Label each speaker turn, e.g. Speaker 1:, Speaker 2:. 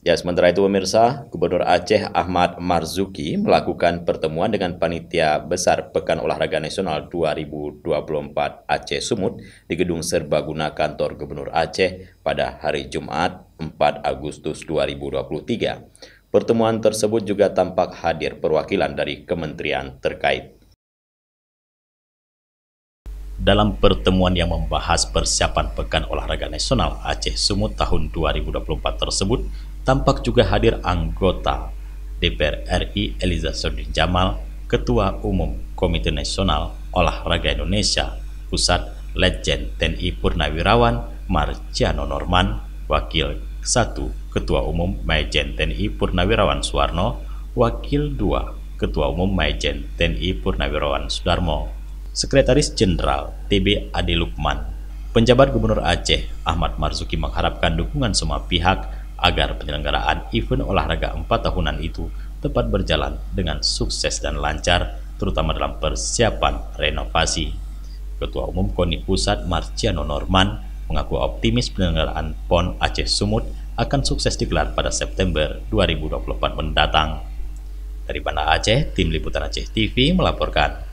Speaker 1: Ya, sementara itu pemirsa, Gubernur Aceh Ahmad Marzuki melakukan pertemuan dengan Panitia Besar Pekan Olahraga Nasional 2024 Aceh Sumut di Gedung Serbaguna Kantor Gubernur Aceh pada hari Jumat 4 Agustus 2023. Pertemuan tersebut juga tampak hadir perwakilan dari kementerian terkait. Dalam pertemuan yang membahas persiapan Pekan Olahraga Nasional Aceh Sumut tahun 2024 tersebut, tampak juga hadir anggota DPR RI Eliza Sodin Jamal, Ketua Umum Komite Nasional Olahraga Indonesia Pusat Letjen TNI Purnawirawan Marciano Norman, Wakil 1 Ketua Umum Majen TNI Purnawirawan Suwarno, Wakil 2 Ketua Umum Majen TNI Purnawirawan Sudarmo, Sekretaris Jenderal TB Ade Lukman. Penjabat Gubernur Aceh Ahmad Marzuki mengharapkan dukungan semua pihak agar penyelenggaraan event olahraga 4 tahunan itu tepat berjalan dengan sukses dan lancar, terutama dalam persiapan renovasi. Ketua Umum KONI Pusat Marciano Norman mengaku optimis penyelenggaraan PON Aceh Sumut akan sukses digelar pada September 2024 mendatang. Dari Banda Aceh, Tim Liputan Aceh TV melaporkan.